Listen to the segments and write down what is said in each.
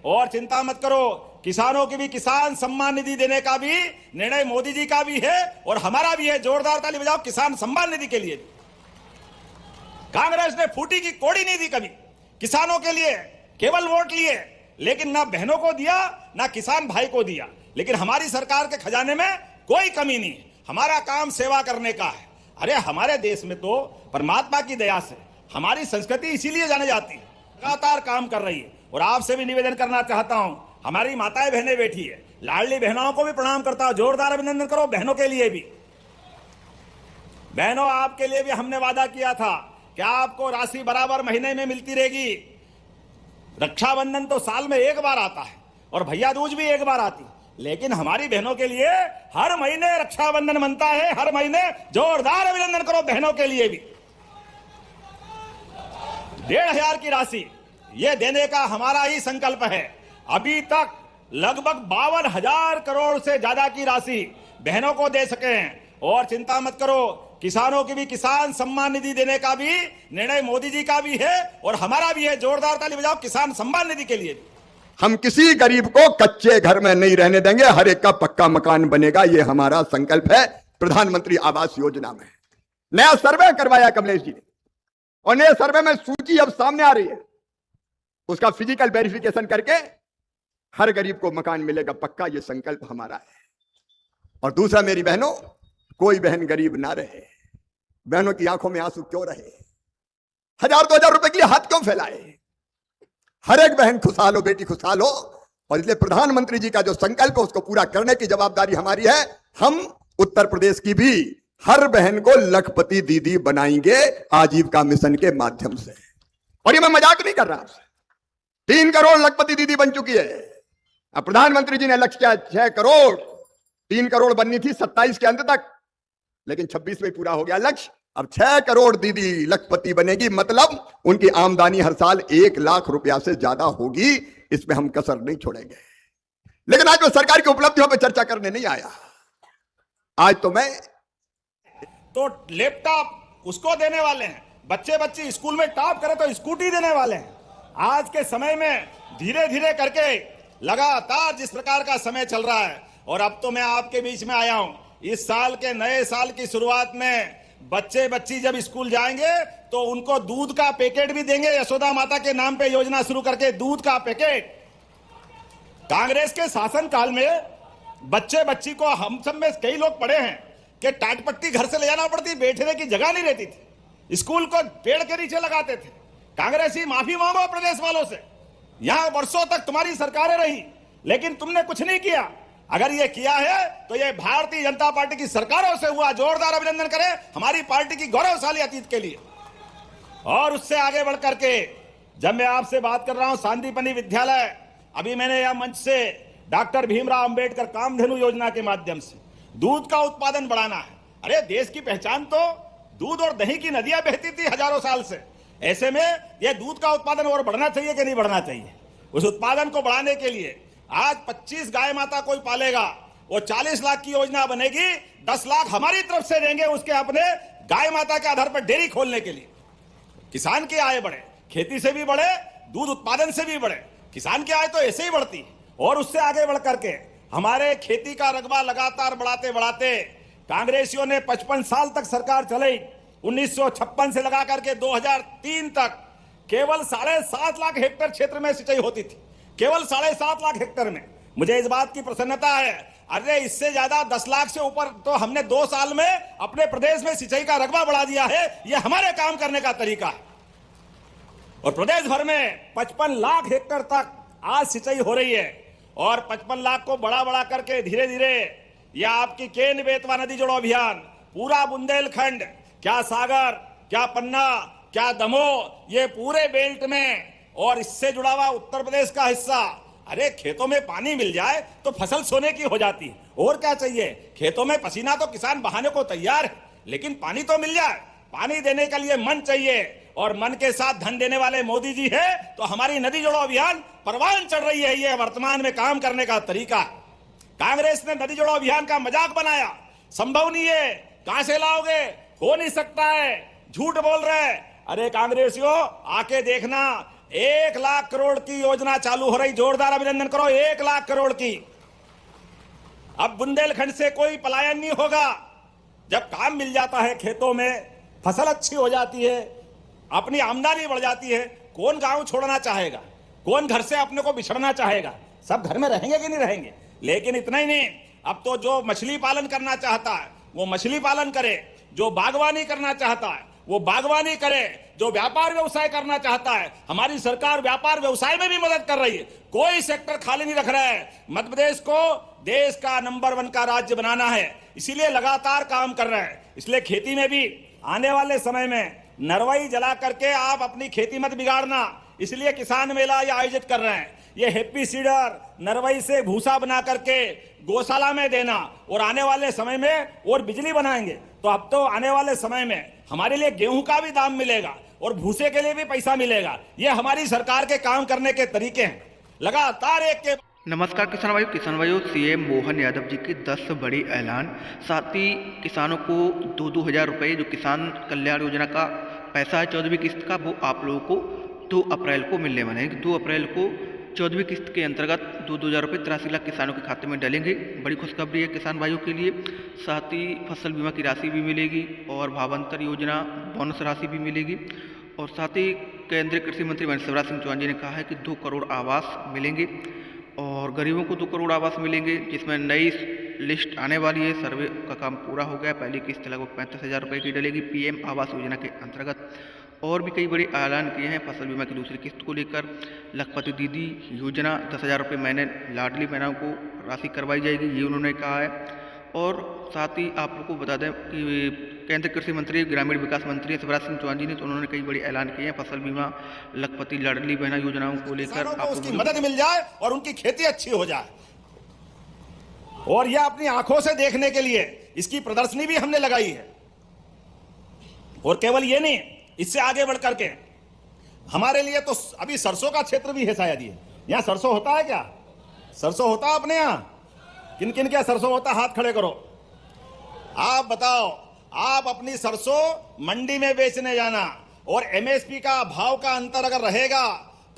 और चिंता मत करो, किसानों की भी किसान सम्मान निधि देने का भी निर्णय मोदी जी का भी है और हमारा भी है। जोरदार ताली बजाओ किसान सम्मान निधि के लिए। कांग्रेस ने फूटी की कोड़ी नहीं दी कभी किसानों के लिए, केवल वोट लिए, लेकिन ना बहनों को दिया ना किसान भाई को दिया। लेकिन हमारी सरकार के खजाने में कोई कमी नहीं है, हमारा काम सेवा करने का है। अरे हमारे देश में तो परमात्मा की दया से हमारी संस्कृति इसीलिए जाने जाती है, लगातार काम कर रही है। और आपसे भी निवेदन करना चाहता हूं, हमारी माताएं बहनें बैठी है, लाडली बहनों को भी प्रणाम करता हूं, जोरदार अभिनंदन करो बहनों के लिए भी। बहनों, आपके लिए भी हमने वादा किया था कि आपको राशि बराबर महीने में मिलती रहेगी। रक्षाबंधन तो साल में एक बार आता है और भैया दूज भी एक बार आती, लेकिन हमारी बहनों के लिए हर महीने रक्षाबंधन बनता है, हर महीने। जोरदार अभिनंदन करो बहनों के लिए भी। 1,500 की राशि ये देने का हमारा ही संकल्प है। अभी तक लगभग 52,000 करोड़ से ज्यादा की राशि बहनों को दे सके हैं। और चिंता मत करो, किसानों की भी किसान सम्मान निधि देने का भी निर्णय मोदी जी का भी है और हमारा भी है। जोरदार ताली बजाओ किसान सम्मान निधि के लिए। हम किसी गरीब को कच्चे घर में नहीं रहने देंगे, हर एक का पक्का मकान बनेगा, ये हमारा संकल्प है प्रधानमंत्री आवास योजना में। नया सर्वे करवाया कमलेश जी ने और नए सर्वे में सूची अब सामने आ रही है, उसका फिजिकल वेरिफिकेशन करके हर गरीब को मकान मिलेगा पक्का, ये संकल्प हमारा है। और दूसरा, मेरी बहनों, कोई बहन गरीब ना रहे, बहनों की आंखों में आंसू क्यों रहे, 1,000-2,000 रुपए के लिए हाथ क्यों फैलाए। हर एक बहन खुशहाल हो, बेटी खुशहाल हो। और इसलिए प्रधानमंत्री जी का जो संकल्प है उसको पूरा करने की जवाबदारी हमारी है। हम उत्तर प्रदेश की भी हर बहन को लखपति दीदी बनाएंगे आजीविका मिशन के माध्यम से। और ये मैं मजाक नहीं कर रहा, 3 करोड़ लखपति दीदी बन चुकी है। अब प्रधानमंत्री जी ने लक्ष्य किया 6 करोड़, 3 करोड़ बननी थी 27 के अंत तक, लेकिन 26 में पूरा हो गया लक्ष्य। अब 6 करोड़ दीदी लखपति बनेगी, मतलब उनकी आमदनी हर साल 1 लाख रुपया से ज्यादा होगी। इसमें हम कसर नहीं छोड़ेंगे। लेकिन आज मैं सरकार की उपलब्धियों पर चर्चा करने नहीं आया। आज तो मैं लैपटॉप उसको देने वाले हैं, बच्चे स्कूल में टॉप करे तो स्कूटी देने वाले हैं। आज के समय में धीरे धीरे करके लगातार जिस प्रकार का समय चल रहा है, और अब तो मैं आपके बीच में आया हूं। इस साल के नए साल की शुरुआत में बच्ची जब स्कूल जाएंगे तो उनको दूध का पैकेट भी देंगे, यशोदा माता के नाम पे योजना शुरू करके दूध का पैकेट। कांग्रेस के शासन काल में बच्ची को हम सब में कई लोग पढ़े हैं कि टाटपट्टी घर से ले जाना पड़ती, बैठने की जगह नहीं रहती थी, स्कूल को पेड़ के नीचे लगाते थे। कांग्रेसी माफी मांगो प्रदेश वालों से, यहां वर्षों तक तुम्हारी सरकारें रही लेकिन तुमने कुछ नहीं किया। अगर ये किया है तो ये भारतीय जनता पार्टी की सरकारों से हुआ। जोरदार अभिनंदन करें हमारी पार्टी की गौरवशाली अतीत के लिए। और उससे आगे बढ़कर के जब मैं आपसे बात कर रहा हूं सांदीपनि विद्यालय, अभी मैंने यह मंच से डॉक्टर भीमराव अंबेडकर कामधेनु योजना के माध्यम से दूध का उत्पादन बढ़ाना है। अरे देश की पहचान तो दूध और दही की नदियां बहती थी हजारों साल से। ऐसे में यह दूध का उत्पादन और बढ़ना चाहिए कि नहीं बढ़ना चाहिए। उस उत्पादन को बढ़ाने के लिए आज 25 गाय माता कोई पालेगा, वो 40 लाख की योजना बनेगी, 10 लाख हमारी तरफ से देंगे उसके अपने गाय माता के आधार पर डेयरी खोलने के लिए। किसान की आय बढ़े, खेती से भी बढ़े, दूध उत्पादन से भी बढ़े। किसान की आय तो ऐसे ही बढ़ती है। और उससे आगे बढ़ करके हमारे खेती का रकबा लगातार बढ़ाते बढ़ाते कांग्रेसियों ने 55 साल तक सरकार चलाई, 1956 से लगा करके 2003 तक केवल 7.5 लाख हेक्टेयर क्षेत्र में सिंचाई होती थी, केवल 7.5 लाख हेक्टेयर में। मुझे इस बात की प्रसन्नता है, अरे इससे ज्यादा 10 लाख से ऊपर तो हमने 2 साल में अपने प्रदेश में सिंचाई का रकबा बढ़ा दिया है। यह हमारे काम करने का तरीका है। और प्रदेश भर में 55 लाख हेक्टेयर तक आज सिंचाई हो रही है। और 55 लाख को बढ़ा करके धीरे धीरे यह आपकी केन बेतवा नदी जोड़ो अभियान, पूरा बुंदेलखंड, क्या सागर, क्या पन्ना, क्या दमोह, ये पूरे बेल्ट में और इससे जुड़ा हुआ उत्तर प्रदेश का हिस्सा। अरे खेतों में पानी मिल जाए तो फसल सोने की हो जाती है, और क्या चाहिए। खेतों में पसीना तो किसान बहाने को तैयार है, लेकिन पानी तो मिल जाए। पानी देने के लिए मन चाहिए, और मन के साथ धन देने वाले मोदी जी है। तो हमारी नदी जोड़ो अभियान परवान चढ़ रही है। ये वर्तमान में काम करने का तरीका है। कांग्रेस ने नदी जोड़ो अभियान का मजाक बनाया, संभव नहीं है, कहां से लाओगे, हो नहीं सकता है, झूठ बोल रहे। अरे कांग्रेसियों आके देखना, 1 लाख करोड़ की योजना चालू हो रही, जोरदार अभिनंदन करो, 1 लाख करोड़ की। अब बुंदेलखंड से कोई पलायन नहीं होगा। जब काम मिल जाता है, खेतों में फसल अच्छी हो जाती है, अपनी आमदनी बढ़ जाती है, कौन गांव छोड़ना चाहेगा, कौन घर से अपने को बिछड़ना चाहेगा? सब घर में रहेंगे कि नहीं रहेंगे। लेकिन इतना ही नहीं, अब तो जो मछली पालन करना चाहता है वो मछली पालन करे, जो बागवानी करना चाहता है वो बागवानी करे, जो व्यापार व्यवसाय करना चाहता है, हमारी सरकार व्यापार व्यवसाय में भी मदद कर रही है। कोई सेक्टर खाली नहीं रख रहा है। मध्य प्रदेश को देश का नंबर 1 का राज्य बनाना है, इसीलिए लगातार काम कर रहे हैं। इसलिए खेती में भी आने वाले समय में नरवाई जला करके आप अपनी खेती मत बिगाड़ना, इसलिए किसान मेला ये आयोजित कर रहे हैं। ये हैप्पी सीडर नरवाई से भूसा बना करके गौशाला में देना, और आने वाले समय में और बिजली बनाएंगे तो अब तो आने वाले समय में हमारे लिए गेहूं का भी दाम मिलेगा और भूसे के लिए भी पैसा मिलेगा। ये हमारी सरकार के काम करने के तरीके हैं। लगातार एक के नमस्कार किसान भाइयों, सीएम मोहन यादव जी के 10 बड़े ऐलान, साथ ही किसानों को 2-2 हज़ार रुपये जो किसान कल्याण योजना का पैसा है 14वीं किस्त का, वो आप लोगों को 2 अप्रैल को मिलने वाले हैं। 2 अप्रैल को 14वीं किस्त के अंतर्गत 2-2 हज़ार रुपये 83 लाख किसानों के खाते में डलेंगे। बड़ी खुशखबरी है किसान भाइयों के लिए। साथ ही फसल बीमा की राशि भी मिलेगी और भावांतर योजना बोनस राशि भी मिलेगी। और साथ ही केंद्रीय कृषि मंत्री शिवराज सिंह चौहान जी ने कहा है कि 2 करोड़ आवास मिलेंगे और गरीबों को 2 करोड़ आवास मिलेंगे, जिसमें नई लिस्ट आने वाली है। सर्वे का काम पूरा हो गया। पहली किस्त लगभग 35,000 रुपये की डलेगी पीएम आवास योजना के अंतर्गत। और भी कई बड़े ऐलान किए हैं फसल बीमा की दूसरी किस्त को लेकर। लखपति दीदी योजना 10,000 रुपये महीने लाडली बहनों को राशि करवाई जाएगी, ये उन्होंने कहा है। और साथ ही आप लोग को बता दें कि केंद्रीय कृषि मंत्री ग्रामीण विकास मंत्री शिवराज सिंह चौहान जी ने तो उन्होंने कई बड़े ऐलान किए हैं फसल बीमा, लखपति लाडली बहना योजनाओं को लेकर। उसकी मदद मिल जाए और उनकी खेती अच्छी हो जाए। और यह अपनी आंखों से देखने के लिए इसकी प्रदर्शनी भी हमने लगाई है। और केवल ये नहीं, इससे आगे बढ़ करके हमारे लिए तो अभी सरसों का क्षेत्र भी है। शायद ये यहाँ सरसों होता है क्या? सरसों होता है अपने यहाँ? किन किन क्या सरसों होता है? हाथ खड़े करो। आप बताओ, आप अपनी सरसों मंडी में बेचने जाना और एमएसपी का भाव का अंतर अगर रहेगा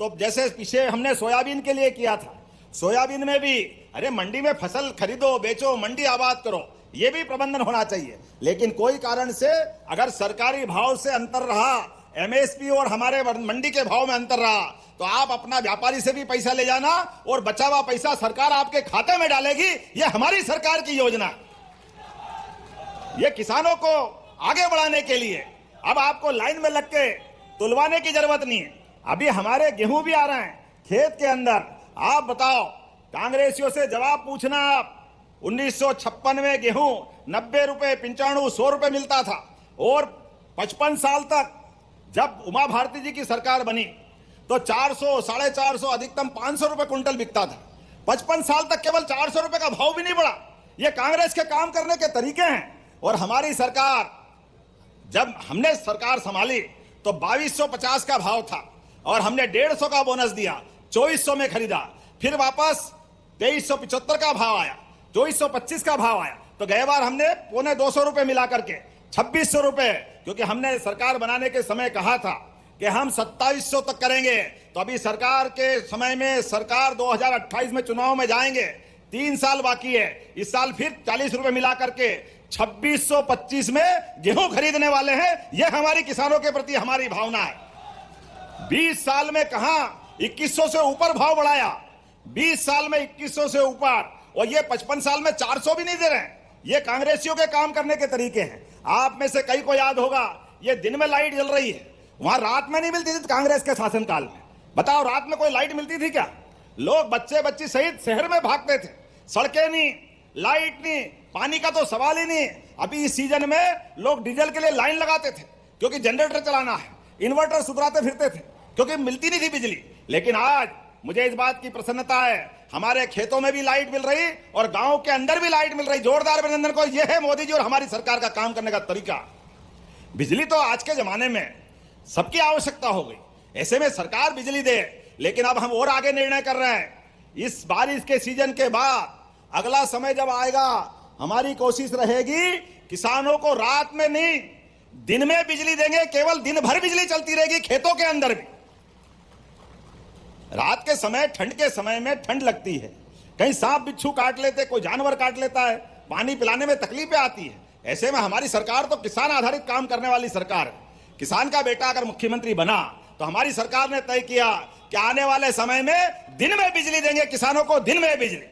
तो जैसे पीछे हमने सोयाबीन के लिए किया था, सोयाबीन में भी अरे मंडी में फसल खरीदो, बेचो, मंडी आबाद करो, ये भी प्रबंधन होना चाहिए। लेकिन कोई कारण से अगर सरकारी भाव से अंतर रहा, एमएसपी और हमारे मंडी के भाव में अंतर रहा, तो आप अपना व्यापारी से भी पैसा ले जाना और बचा हुआ पैसा सरकार आपके खाते में डालेगी। ये हमारी सरकार की योजना। ये किसानों को आगे बढ़ाने के लिए अब आपको लाइन में लग के तुलवाने की जरूरत नहीं है। अभी हमारे गेहूं भी आ रहे हैं खेत के अंदर। आप बताओ, कांग्रेसियों से जवाब पूछना आप। 1956 में गेहूं 90 रुपए, 95, 100 रुपए मिलता था और 55 साल तक जब उमा भारती जी की सरकार बनी तो 400, 450, अधिकतम 500 रुपए कुंटल बिकता था। 55 साल तक केवल 400 रुपए का भाव भी नहीं बढ़ा। ये कांग्रेस के काम करने के तरीके हैं। और हमारी सरकार, जब हमने सरकार संभाली तो 2250 का भाव था और हमने 150 का बोनस दिया, 2400 में खरीदा। फिर वापस 2375 का भाव आया, 2425 का भाव आया, तो गए बार हमने 225 रुपए मिला करके 2600 रुपए, क्योंकि हमने सरकार बनाने के समय कहा था कि हम 2700 तक करेंगे। तो अभी सरकार के समय में सरकार 2028 में चुनाव में जाएंगे, 3 साल बाकी है। इस साल फिर 40 रुपए मिला करके 2625 में गेहूं खरीदने वाले हैं। यह हमारी किसानों के प्रति हमारी भावना है। 20 साल में कहां 2100 से ऊपर भाव बढ़ाया, 20 साल में 2100 से ऊपर, और ये 55 साल में 400 भी नहीं दे रहे हैं। ये कांग्रेसियों के काम करने के तरीके हैं। आप में से कई को याद होगा, ये दिन में लाइट जल रही है, वहां रात में नहीं मिलती थी कांग्रेस के शासनकाल में। बताओ, रात में कोई लाइट मिलती थी क्या? लोग बच्चे बच्ची सहित शहर में भागते थे। सड़कें नहीं, लाइट नहीं, पानी का तो सवाल ही नहीं। अभी इस सीजन में लोग डीजल के लिए लाइन लगाते थे क्योंकि जनरेटर चलाना है, इन्वर्टर सुधराते फिरते थे क्योंकि मिलती नहीं थी बिजली। लेकिन आज मुझे इस बात की प्रसन्नता है, हमारे खेतों में भी लाइट मिल रही और गांव के अंदर भी लाइट मिल रही। जोरदार अभिनंदन को। यह है मोदी जी और हमारी सरकार का काम करने का तरीका। बिजली तो आज के जमाने में सबकी आवश्यकता हो गई, ऐसे में सरकार बिजली दे। लेकिन अब हम और आगे निर्णय कर रहे हैं। इस बारिश के सीजन के बाद अगला समय जब आएगा, हमारी कोशिश रहेगी किसानों को रात में नहीं, दिन में बिजली देंगे। केवल दिन भर बिजली चलती रहेगी खेतों के अंदर भी। रात के समय, ठंड के समय में ठंड लगती है, कहीं सांप बिच्छू काट लेते, कोई जानवर काट लेता है, पानी पिलाने में तकलीफें आती है। ऐसे में हमारी सरकार तो किसान आधारित काम करने वाली सरकार है। किसान का बेटा अगर मुख्यमंत्री बना तो हमारी सरकार ने तय किया कि आने वाले समय में दिन में बिजली देंगे किसानों को, दिन में बिजली।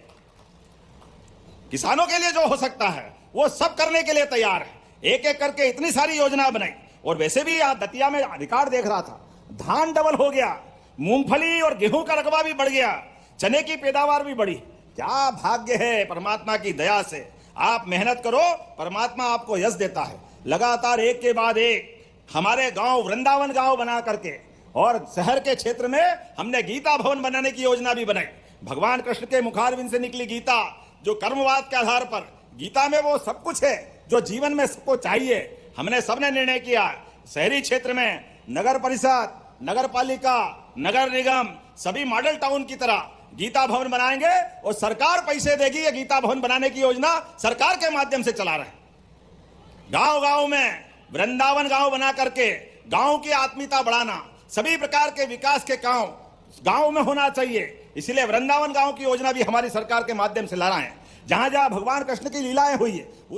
किसानों के लिए जो हो सकता है वो सब करने के लिए तैयार है। एक एक करके इतनी सारी योजना बनाई। और वैसे भी यहाँ दतिया में रिकॉर्ड देख रहा था, धान डबल हो गया, मूंगफली और गेहूं का रकबा भी बढ़ गया, चने की पैदावार भी बढ़ी। क्या भाग्य है परमात्मा की दया से। आप मेहनत करो, परमात्मा आपको यश देता है। लगातार एक के बाद एक हमारे गांव वृंदावन गांव बना करके और शहर के क्षेत्र में हमने गीता भवन बनाने की योजना भी बनाई। भगवान कृष्ण के मुखारविंद से निकली गीता, जो कर्मवाद के आधार पर, गीता में वो सब कुछ है जो जीवन में सबको चाहिए। हमने सबने निर्णय किया शहरी क्षेत्र में नगर परिषद, नगर पालिका, नगर निगम सभी मॉडल टाउन की तरह गीता भवन बनाएंगे और सरकार पैसे देगी। ये गीता भवन बनाने की योजना सरकार के माध्यम से चला रहे हैं। गांव गांव में वृंदावन गांव बना करके गांव की आत्मीयता बढ़ाना, सभी प्रकार के विकास के काम गांव में होना चाहिए। इसलिए वृंदावन गांव की योजना भी हमारी सरकार के माध्यम से ला रहे हैं। जहां जहां भगवान कृष्ण की लीलाएं हुई है